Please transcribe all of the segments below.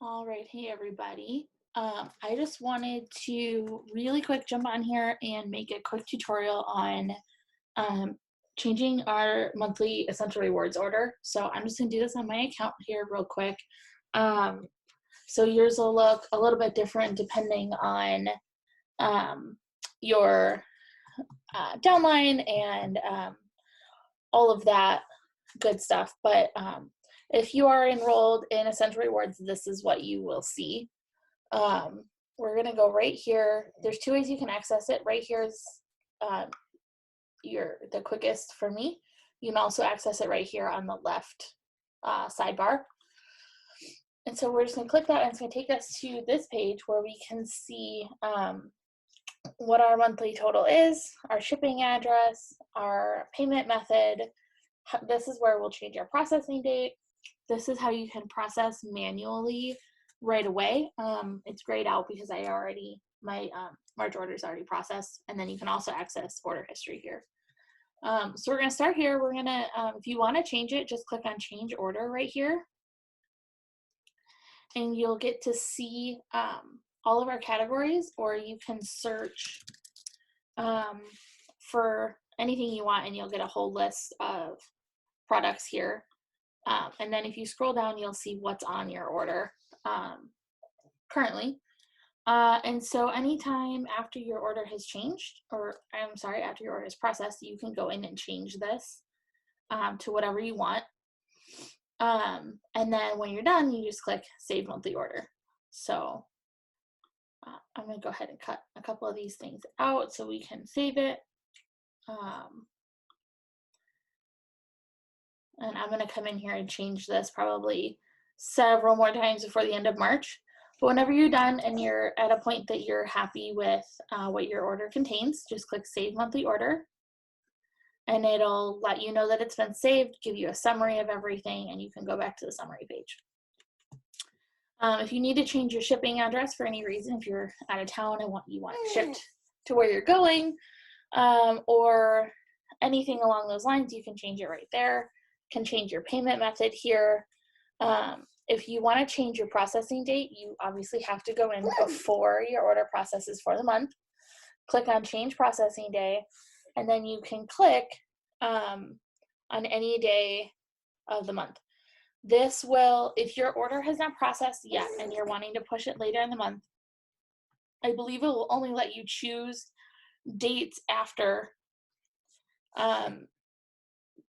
All right, hey everybody. I just wanted to really quick jump on here and make a quick tutorial on um, changing our monthly essential rewards order. So I'm just gonna do this on my account here real quick. Um, so yours will look a little bit different depending on um, your downline and all of that good stuff. But if you are enrolled in essential rewards, this is what you will see. Um, we're gonna go right here. There's two ways you can access it. Right here is um, the quickest for me. You can also access it right here on the left sidebar. And so we're just gonna click that and it's gonna take us to this page where we can see what our monthly total is, our shipping address, our payment method. This is where we'll change our processing date. This is how you can process manually right away. It's grayed out because my March order is already processed, and then you can also access order history here. So we're gonna start here. We're gonna, if you wanna change it, just click on change order right here, and you'll get to see all of our categories, or you can search for anything you want and you'll get a whole list of products here. And then if you scroll down, you'll see what's on your order currently. And so anytime after your order has changed, or I'm sorry, after your order is processed, you can go in and change this to whatever you want. And then when you're done, you just click Save Monthly Order. So I'm going to go ahead and cut a couple of these things out so we can save it. And I'm going to come in here and change this probably several more times before the end of March. But whenever you're done and you're at a point that you're happy with what your order contains, just click Save Monthly Order. And it'll let you know that it's been saved, give you a summary of everything, and you can go back to the summary page. If you need to change your shipping address for any reason, if you're out of town and you want it shipped to where you're going, or anything along those lines, you can change it right there. Can change your payment method here. If you want to change your processing date, you obviously have to go in before your order processes for the month. Click on change processing day, and then you can click on any day of the month. This will, if your order has not processed yet and you're wanting to push it later in the month, I believe it will only let you choose dates after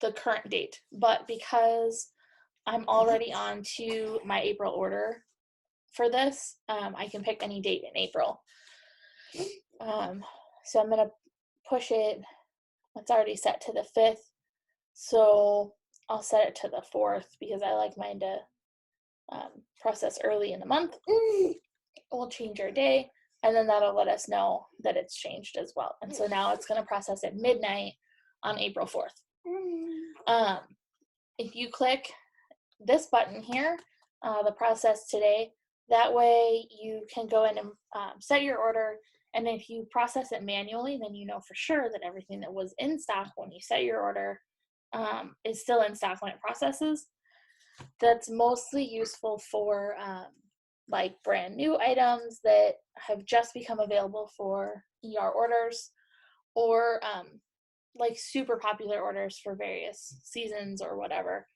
the current date. But because I'm already on to my April order for this, I can pick any date in April. So I'm going to push it. It's already set to the 5th. So I'll set it to the 4th because I like mine to process early in the month. We'll change our day, and then that'll let us know that it's changed as well. And so now it's going to process at midnight on April 4th. If you click this button here, the process today, that way you can go in and set your order. And if you process it manually, then you know for sure that everything that was in stock when you set your order is still in stock when it processes. That's mostly useful for like brand new items that have just become available for ER orders, or like super popular orders for various seasons or whatever.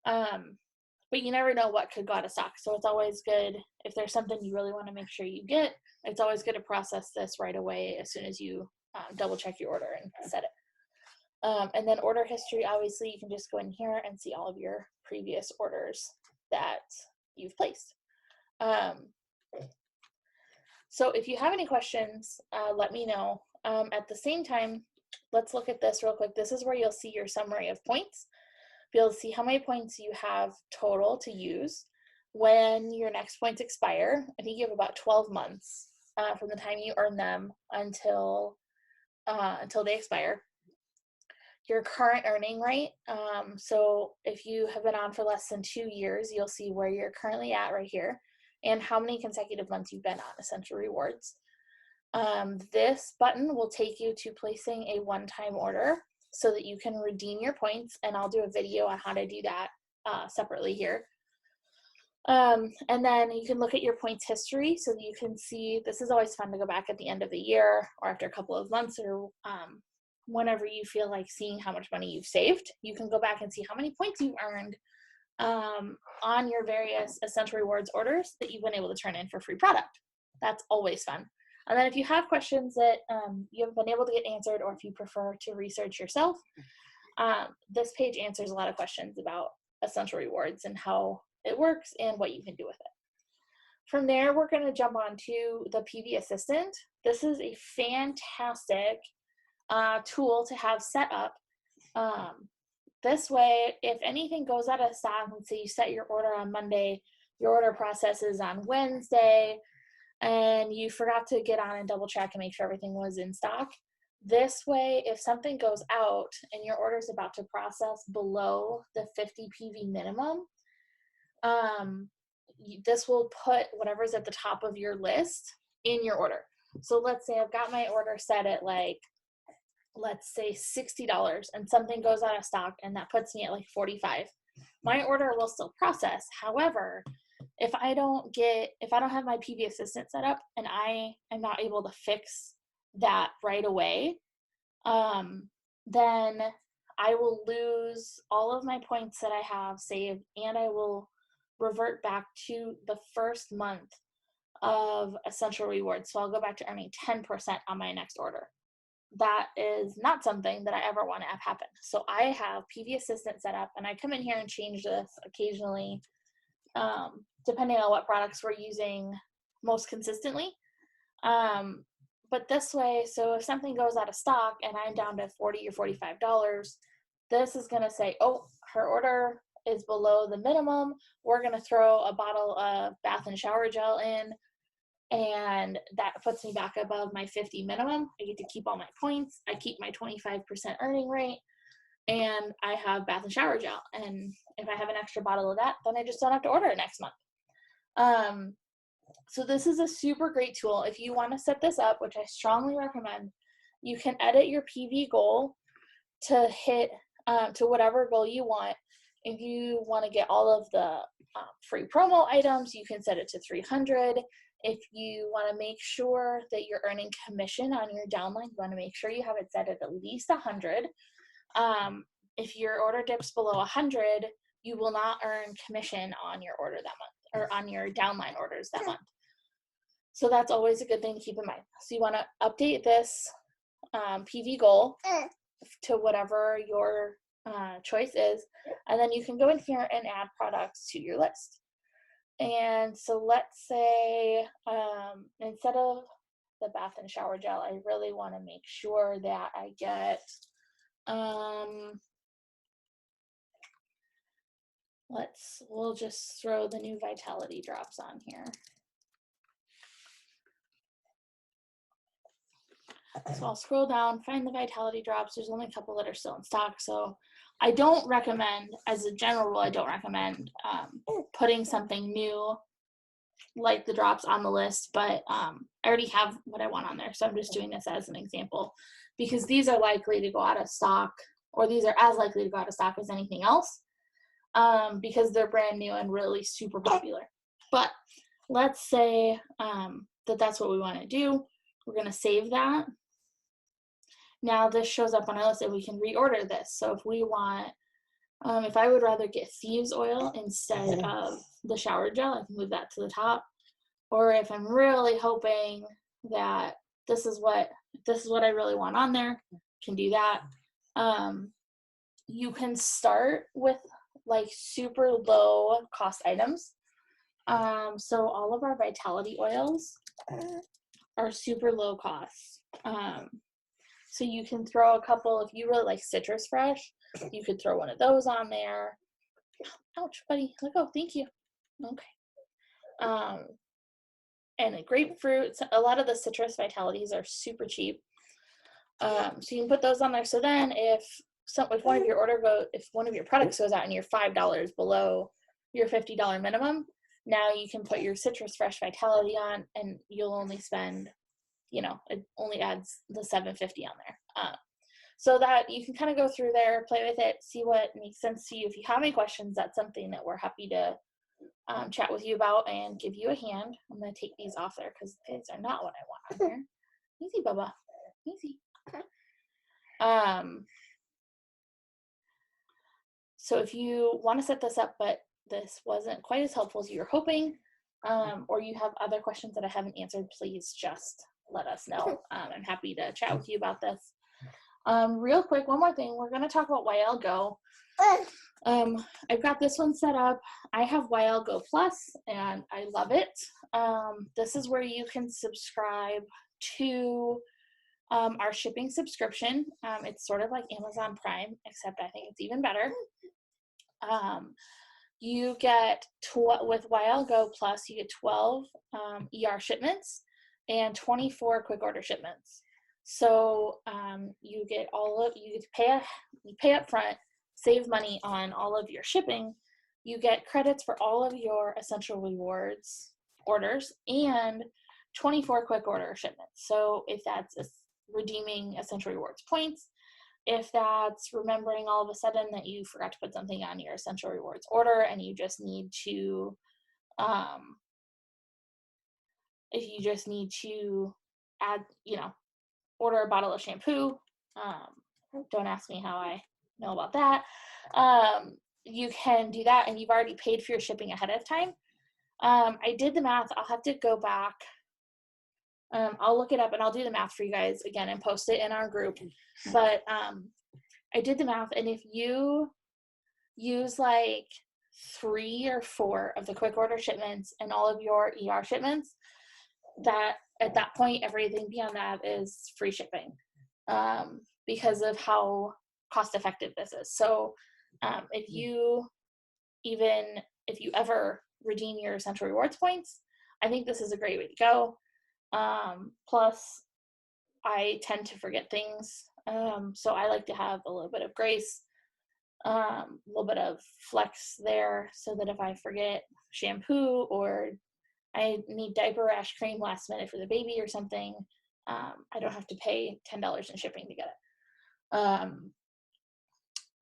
But you never know what could go out of stock. So it's always good if there's something you really want to make sure you get, it's always good to process this right away as soon as you double check your order and set it. And then order history, obviously you can just go in here and see all of your previous orders that you've placed. So if you have any questions, let me know. At the same time, let's look at this real quick. This is where you'll see your summary of points. Be able to see how many points you have total to use when your next points expire. I think you have about 12 months from the time you earn them until they expire. Your current earning rate. So if you have been on for less than 2 years, you'll see where you're currently at right here and how many consecutive months you've been on Essential Rewards. This button will take you to placing a one-time order so that you can redeem your points, and I'll do a video on how to do that separately here. And then you can look at your points history so that you can see, this is always fun to go back at the end of the year or after a couple of months or whenever you feel like seeing how much money you've saved. You can go back and see how many points you've earned on your various Essential Rewards orders that you've been able to turn in for free product. That's always fun. And then if you have questions that you haven't been able to get answered, or if you prefer to research yourself, this page answers a lot of questions about Essential Rewards and how it works and what you can do with it. From there, we're going to jump on to the PV Assistant. This is a fantastic tool to have set up. This way, if anything goes out of stock, let's say you set your order on Monday, your order processes on Wednesday, and you forgot to get on and double check and make sure everything was in stock. This way, if something goes out and your order is about to process below the 50 PV minimum, this will put whatever's at the top of your list in your order. So let's say I've got my order set at like, let's say $60, and something goes out of stock and that puts me at like 45. My order will still process. However, if I don't have my PV Assistant set up and I am not able to fix that right away, then I will lose all of my points that I have saved, and I will revert back to the first month of Essential Rewards. So I'll go back to earning 10% on my next order. That is not something that I ever want to have happen. So I have PV Assistant set up, and I come in here and change this occasionally, depending on what products we're using most consistently. But this way, so if something goes out of stock and I'm down to $40 or $45, this is going to say, oh, her order is below the minimum. We're going to throw a bottle of bath and shower gel in, and that puts me back above my 50 minimum. I get to keep all my points. I keep my 25% earning rate, and I have bath and shower gel. And if I have an extra bottle of that, then I just don't have to order it next month. So this is a super great tool. If you want to set this up, which I strongly recommend, you can edit your PV goal to hit to whatever goal you want. If you want to get all of the free promo items, you can set it to 300. If you want to make sure that you're earning commission on your downline, you want to make sure you have it set at least 100. If your order dips below 100, you will not earn commission on your order that month, or on your downline orders that month. So that's always a good thing to keep in mind. So you want to update this PV goal to whatever your choice is, and then you can go in here and add products to your list. And so let's say instead of the bath and shower gel, I really want to make sure that I get we'll just throw the new Vitality drops on here. So I'll scroll down, find the Vitality drops. There's only a couple that are still in stock. So I don't recommend, as a general rule, I don't recommend putting something new like the drops on the list, but I already have what I want on there. So I'm just doing this as an example, because these are likely to go out of stock, or these are as likely to go out of stock as anything else, because they're brand new and really super popular. But let's say that that's what we want to do. We're going to save that. Now this shows up on our list and we can reorder this. So if we want, if I would rather get thieves oil instead of the shower gel, I can move that to the top. Or if I'm really hoping that this is what I really want on there, can do that. You can start with like super low cost items. So all of our Vitality oils are super low cost. So you can throw a couple, if you really like Citrus Fresh, you could throw one of those on there. Ouch, buddy. Let go. Thank you. Okay. And a grapefruit. A lot of the Citrus Vitalities are super cheap. So you can put those on there. So then if one of your products goes out and you're $5 below your $50 minimum, now you can put your Citrus Fresh Vitality on, and you'll only spend, it only adds the $7.50 on there. So that you can kind of go through there, play with it, see what makes sense to you. If you have any questions, that's something that we're happy to chat with you about and give you a hand. I'm going to take these off there because these are not what I want on here. Easy, Bubba. Easy. So if you want to set this up, but this wasn't quite as helpful as you were hoping, or you have other questions that I haven't answered, please just let us know. I'm happy to chat with you about this. Real quick, one more thing. We're going to talk about YL Go. I've got this one set up. I have YL Go Plus, and I love it. This is where you can subscribe to our shipping subscription. It's sort of like Amazon Prime, except I think it's even better. You get, with YL Go Plus, you get 12 ER shipments and 24 quick order shipments. So you get you pay up front, save money on all of your shipping. You get credits for all of your Essential Rewards orders and 24 quick order shipments. So if that's redeeming Essential Rewards points, if that's remembering all of a sudden that you forgot to put something on your Essential Rewards order and you just need to, add, order a bottle of shampoo, don't ask me how I know about that. You can do that, and you've already paid for your shipping ahead of time. I did the math. I'll have to go back. I'll look it up and I'll do the math for you guys again and post it in our group. But I did the math, and if you use like 3 or 4 of the quick order shipments and all of your ER shipments, that at that point, everything beyond that is free shipping, because of how cost effective this is. So if you ever redeem your Essential Rewards points, I think this is a great way to go. Plus, I tend to forget things, so I like to have a little bit of grace, a little bit of flex there, so that if I forget shampoo or I need diaper rash cream last minute for the baby or something, I don't have to pay $10 in shipping to get it.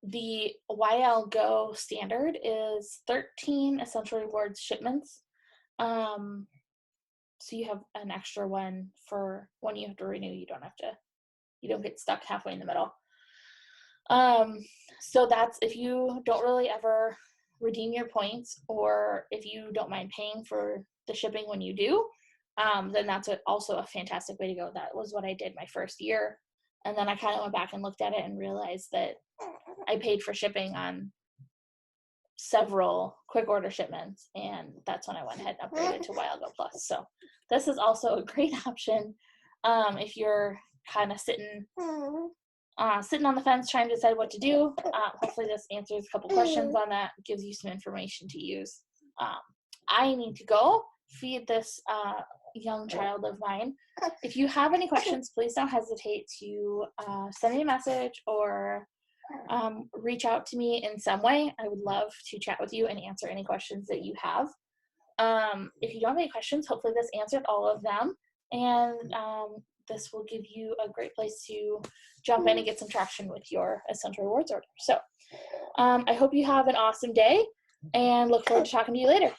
The YL Go standard is 13 Essential Rewards shipments. So you have an extra one for when you have to renew. You don't get stuck halfway in the middle. So that's if you don't really ever redeem your points, or if you don't mind paying for the shipping when you do, then that's also a fantastic way to go. That was what I did my first year. And then I kind of went back and looked at it and realized that I paid for shipping on several quick order shipments, and that's when I went ahead and upgraded to YL Go Plus. So this is also a great option if you're kind of sitting on the fence trying to decide what to do. Hopefully this answers a couple questions on that, gives you some information to use. I need to go feed this young child of mine. If you have any questions, please don't hesitate to send me a message or reach out to me in some way. I would love to chat with you and answer any questions that you have. If you don't have any questions, hopefully this answered all of them, and this will give you a great place to jump in and get some traction with your Essential Rewards order. So I hope you have an awesome day and look forward to talking to you later.